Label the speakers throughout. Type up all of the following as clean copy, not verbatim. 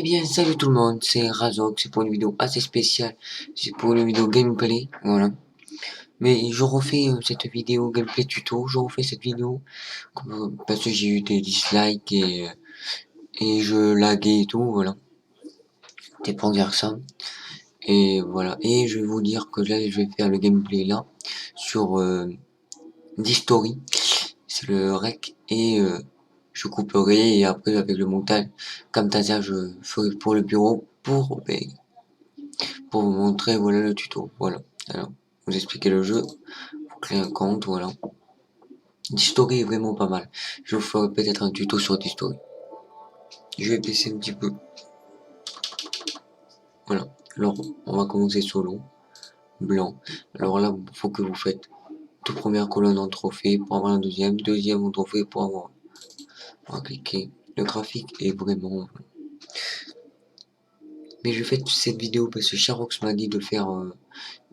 Speaker 1: Eh bien, salut tout le monde, c'est Razok, c'est pour une vidéo assez spéciale, c'est pour une vidéo gameplay, voilà. Mais je refais cette vidéo gameplay tuto, je refais cette vidéo parce que j'ai eu des dislikes et je laguais et tout, voilà. C'était pour dire ça. Et voilà, et je vais vous dire que là, je vais faire le gameplay là, sur d'History, c'est le rec, et je couperai, et après avec le montage, Camtasia, je ferai pour le bureau, pour vous montrer, voilà le tuto, voilà. Alors, vous expliquer le jeu, vous créez un compte, voilà. D'History est vraiment pas mal. Je vous ferai peut-être un tuto sur D'History. Je vais baisser un petit peu. Voilà. Alors, on va commencer solo. Blanc. Alors là, faut que vous faites toute première colonne en trophée pour avoir un deuxième en trophée pour avoir. On va cliquer. Le graphique est vraiment. Mais je fais cette vidéo parce que Charox m'a dit de faire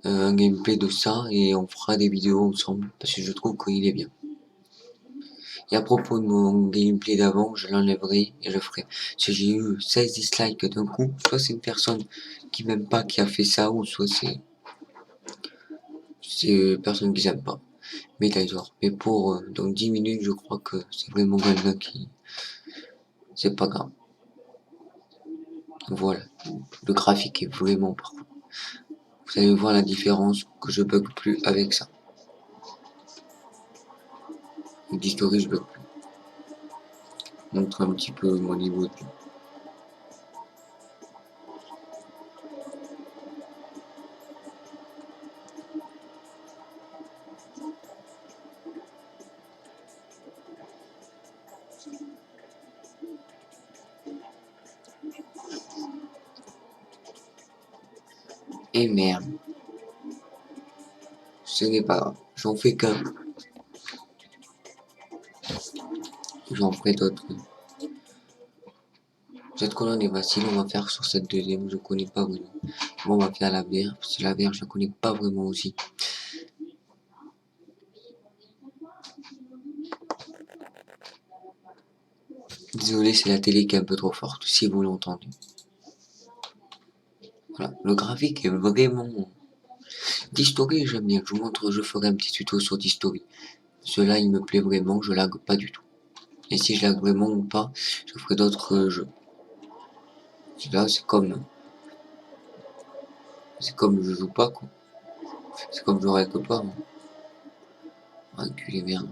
Speaker 1: un gameplay de ça et on fera des vidéos ensemble parce que je trouve qu'il est bien. Et à propos de mon gameplay d'avant, je l'enlèverai et je ferai. Si j'ai eu 16 dislikes d'un coup, soit c'est une personne qui m'aime pas qui a fait ça, ou soit c'est une personne qui s'aime pas. Mais d'accord. Mais pour dans 10 minutes, je crois que c'est vraiment quelqu'un qui. C'est pas grave. Voilà. Le graphique est vraiment parfait. Vous allez voir la différence que je bug plus avec ça. Avec d'History, je bug plus. Je montre un petit peu mon niveau de. Et merde. Ce n'est pas grave. J'en fais qu'un. J'en ferai d'autres. Cette colonne est facile, on va faire sur cette deuxième, je connais pas vraiment. Bon, on va faire la bière, parce que la bière, je la connais pas vraiment aussi. Désolé, c'est la télé qui est un peu trop forte, si vous l'entendez. Voilà, le graphique est vraiment. D'History, j'aime bien, je vous montre, je ferai un petit tuto sur d'History. Cela, il me plaît vraiment, je lag pas du tout. Et si je lag vraiment ou pas, je ferai d'autres jeux. Là, c'est comme. C'est comme je joue pas, quoi. C'est comme je règle pas. Hein. Enculé, merde.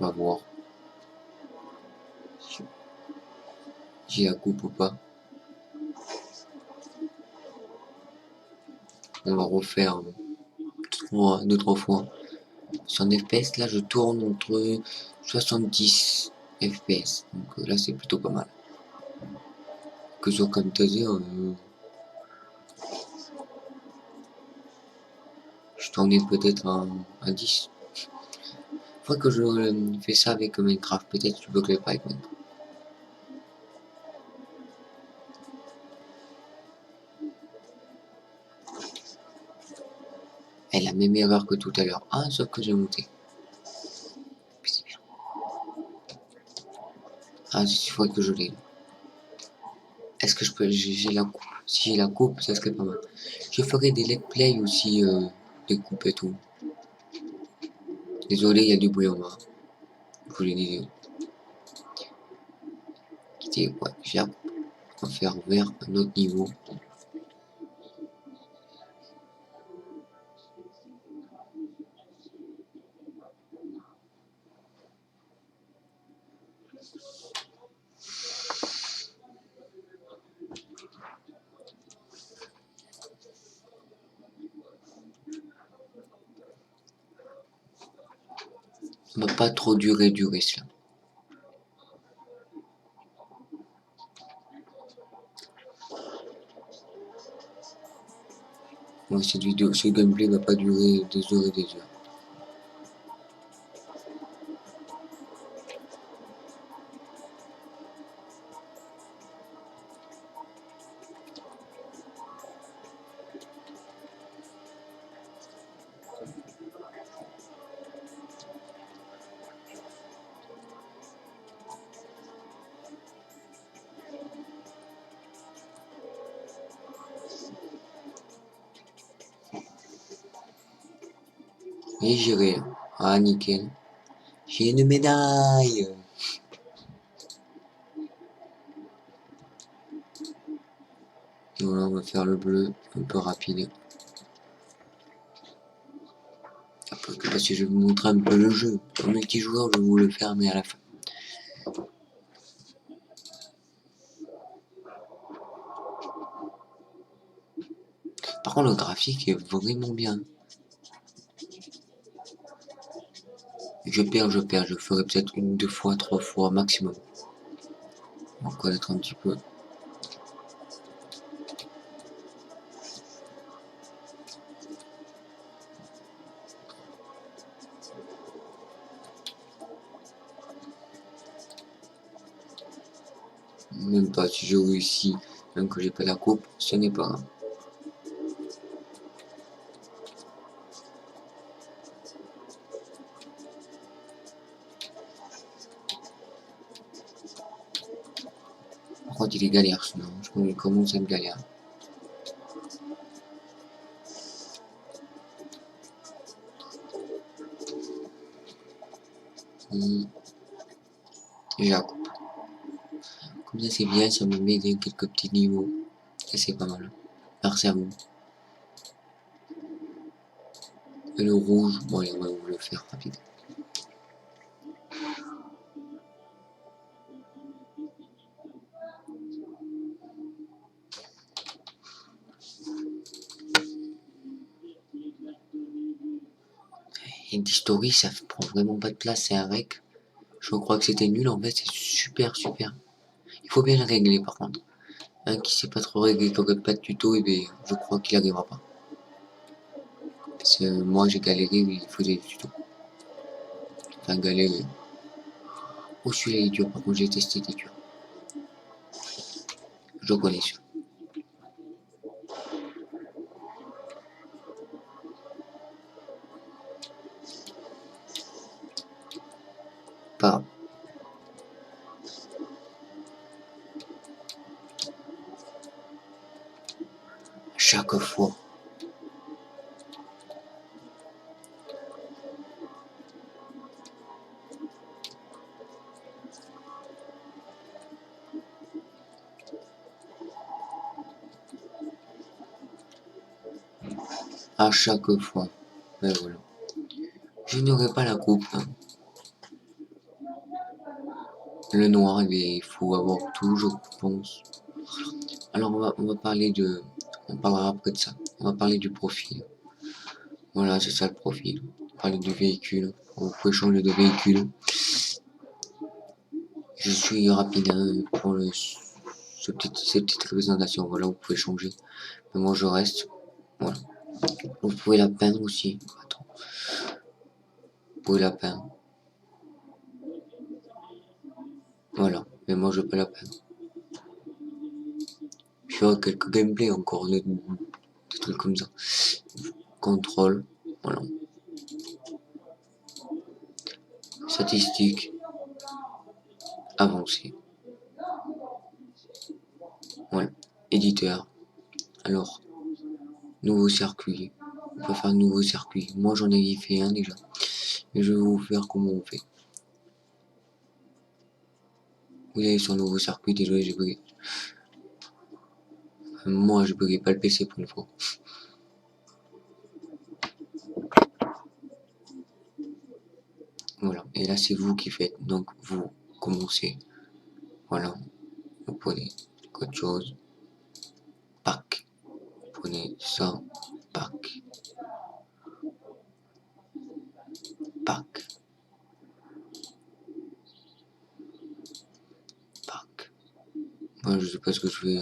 Speaker 1: On va voir. Si la coupe ou pas. On va refaire 2-3 fois. Sur un FPS, là, je tourne entre 70 FPS. Donc là, c'est plutôt pas mal. Que sur Camtasia, je tournais peut-être à 10. Faudrait que je fais ça avec Minecraft. Peut-être je bloquerai pas avec Minecraft. Elle a la même erreur que tout à l'heure. Ah, sauf que j'ai monté. C'est bien. Ah, il faudrait que je l'ai. Est-ce que je peux. J'ai la coupe. Si j'ai la coupe, ça serait pas mal. Je ferai des let's play aussi, des coupes et tout. Désolé, il y a du bruit en bas. Je l'ai dit. Quitter, ouais, j'ai la coupe. On va faire vers un autre niveau. Ça va pas trop durer cela. Moi, cette vidéo, ce gameplay va pas durer des heures et des heures. Et j'irai. Ah, nickel. J'ai une médaille. Et voilà, on va faire le bleu un peu rapide. Parce que je vais vous montrer un peu le jeu. En multijoueur, je vais vous le faire, mais à la fin. Par contre, le graphique est vraiment bien. Je perds. Je ferai peut-être une, deux fois, trois fois maximum. On va connaître un petit peu. Même pas si je réussis, même que j'ai pas la coupe, ce n'est pas grave. Par contre, il est galère sinon. Je commence à me galère. Et la coupe. Comme ça, c'est bien, ça me met dans quelques petits niveaux. Et c'est pas mal. Merci à vous. Et le rouge, bon, allez, on va vous le faire rapide. Et d'historie, ça prend vraiment pas de place, c'est un rec. Je crois que c'était nul, en fait, c'est super. Il faut bien le régler, par contre. Un qui sait pas trop régler, qui aurait pas de tuto, et bien, je crois qu'il arrivera pas. Parce que moi, j'ai galéré, mais il faisait des tutos. Enfin, galéré. Oh, celui-là, il est dur, par contre, j'ai testé, il est dur. Je connais celui-là. Pas grave. Chaque fois. À chaque fois. Ben voilà. Je n'aurai pas la coupe. Hein. Le noir, il faut avoir tout, je pense. Alors on va parler de... On parlera après de ça. On va parler du profil. Voilà, c'est ça le profil. On va parler du véhicule. Vous pouvez changer de véhicule. Je suis rapide hein, pour cette petite représentation. Voilà, vous pouvez changer. Mais moi je reste. Voilà. Vous pouvez la peindre aussi. Attends. Vous pouvez la peindre. Voilà. Mais moi je peux la peindre. Je ferai quelques gameplays encore des trucs comme ça. Contrôle. Voilà. Statistiques. Avancé. Voilà. Éditeur. Alors. Nouveau circuit. On peut faire un nouveau circuit. Moi j'en ai fait un déjà. Mais je vais vous faire comment on fait. Vous allez sur nouveau circuit. Désolé, j'ai bugué. Moi je buguais pas le PC pour une fois. Voilà. Et là c'est vous qui faites. Donc vous commencez. Voilà. Vous prenez quelque chose. Pack. Vous prenez ça. Pack. Pack. Pack. Moi je sais pas ce que je fais.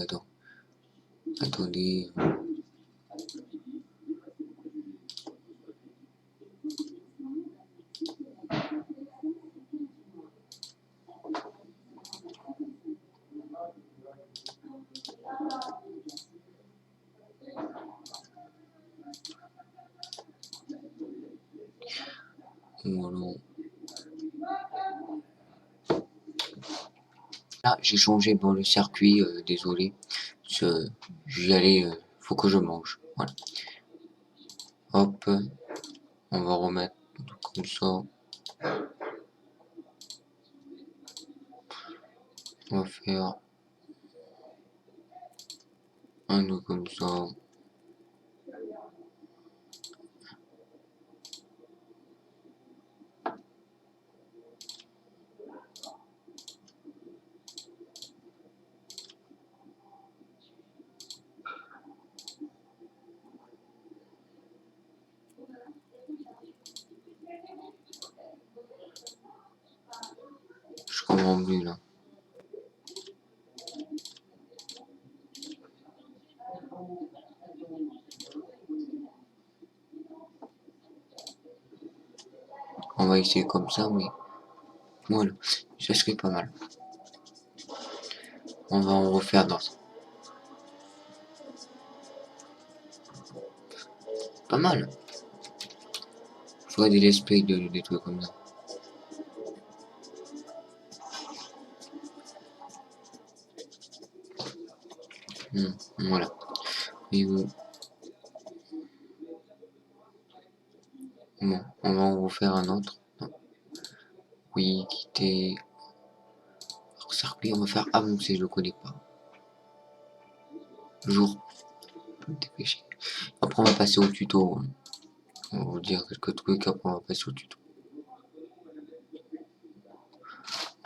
Speaker 1: Attendez. Voilà. Là, j'ai changé bon, le circuit, désolé. J'y allais, faut que je mange. Voilà. Hop. On va remettre comme ça. On va faire un nœud comme ça. Je comprends plus là. On va essayer comme ça, mais voilà, ça serait pas mal. On va en refaire d'autres. Pas mal. Faudrait des let's play de des trucs comme ça. Voilà. Et bon, on va en refaire un autre. Non. Oui, quitter. Circuit, on va faire avancer, je le connais pas. Jour. Dépêcher. Après, on va passer au tuto. On va vous dire quelques trucs, après, on va passer au tuto.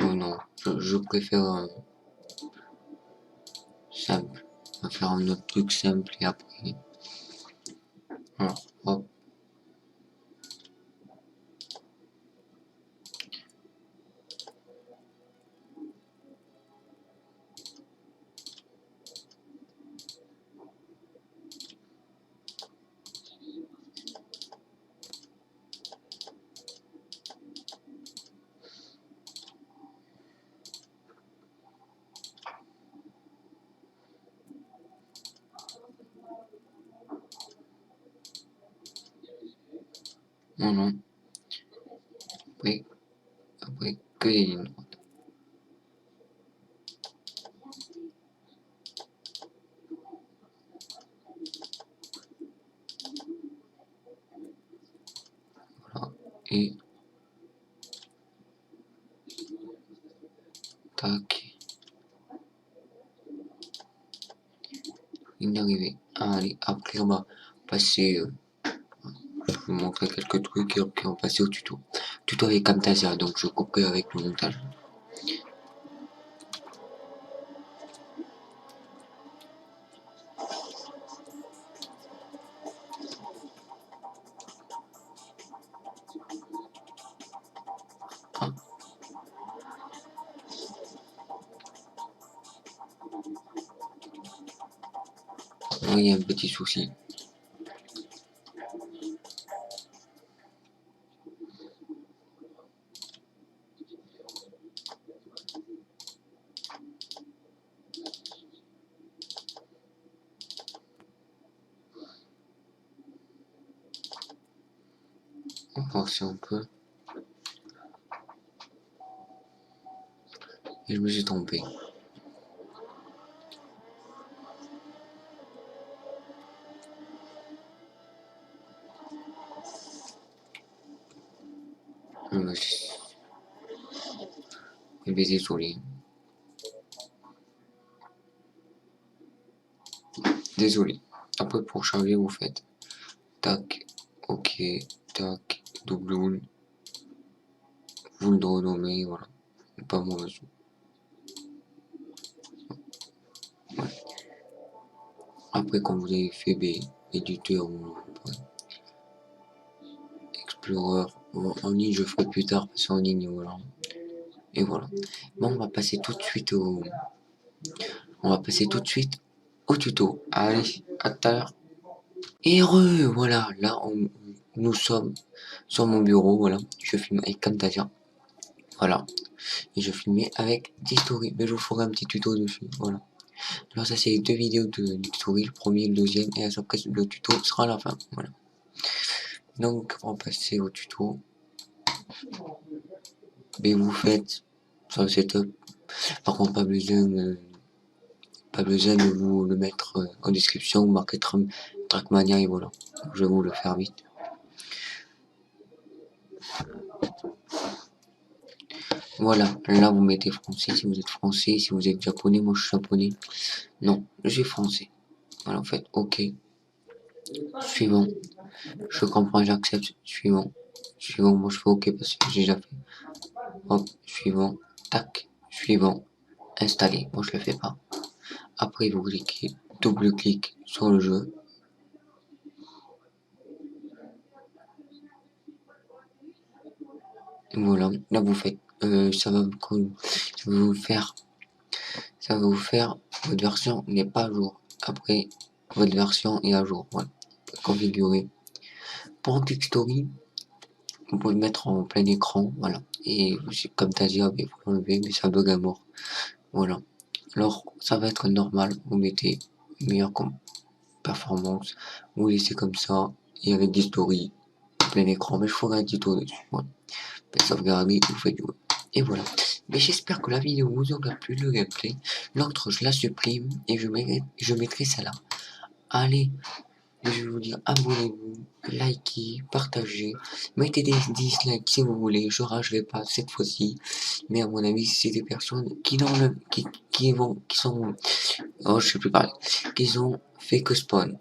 Speaker 1: Oh non, je préfère simple. On va faire un autre truc simple et après. Voilà, hop. Non, non. Après, que des lignes droites. Voilà. Et tac. Ligne d'arrivée. Allez, après on va passer. Je vais vous montrer quelques trucs et après on va passer au tuto. Tuto avec Camtasia, donc je couperai avec le montage. Ah, il y a un petit souci. On va voir si on peut. Et je me suis trompé. Je me suis... Désolé. Désolé. Après pour charger vous faites tac, ok, tac, double, vous le renommez, voilà. Pas moi. Ouais. Après quand vous avez fait éditeur ou Explorer en ligne, je ferai plus tard parce qu'en ligne voilà. Et voilà. Bon, on va passer tout de suite au tuto. Allez, à tout à l'heure. Et voilà, là nous sommes sur mon bureau, voilà. Je filme avec Camtasia. Voilà. Et je filmais avec Distori. Mais je vous ferai un petit tuto dessus. Voilà. Alors ça c'est les deux vidéos de Distori, le premier et le deuxième. Et après le tuto sera à la fin. Voilà. Donc on va passer au tuto. Mais vous faites sur le setup. Par contre pas besoin de vous le mettre en description, marquer Trackmania et voilà. Je vais vous le faire vite. Voilà, là vous mettez français si vous êtes français, si vous êtes japonais, moi je suis japonais. Non, je suis français. Voilà, en fait, ok. Suivant. Je comprends, j'accepte. Suivant. Suivant, moi je fais ok parce que j'ai déjà fait. Hop, suivant. Tac. Suivant. Installer. Moi je le fais pas. Après vous cliquez, double-clic sur le jeu. Voilà, là vous faites, ça va vous faire, votre version n'est pas à jour. Après, votre version est à jour. Voilà, configurer. Pour Story, vous pouvez le mettre en plein écran, voilà. Et comme t'as dit, il faut l'enlever, mais ça bug à mort. Voilà. Alors, ça va être normal. Vous mettez meilleure performance. Vous laissez comme ça, et avec des stories, plein écran, mais je ferai un tuto dessus. Voilà. Sauvegarder, vous faites jouer. Et voilà. Mais j'espère que la vidéo vous aura plu, le gameplay. L'autre, je la supprime et je mettrai celle-là. Allez, je vais vous dire, abonnez-vous, likez, partagez, mettez des dislikes si vous voulez. Je ragerai pas cette fois-ci. Mais à mon avis, c'est des personnes qui qui sont, oh, je sais plus parler, qui ont fait que spam.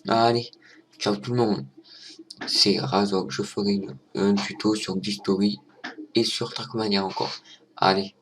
Speaker 1: Allez, ciao tout le monde. C'est Razok, je ferai un tuto sur Distory et sur Trackmania encore. Allez.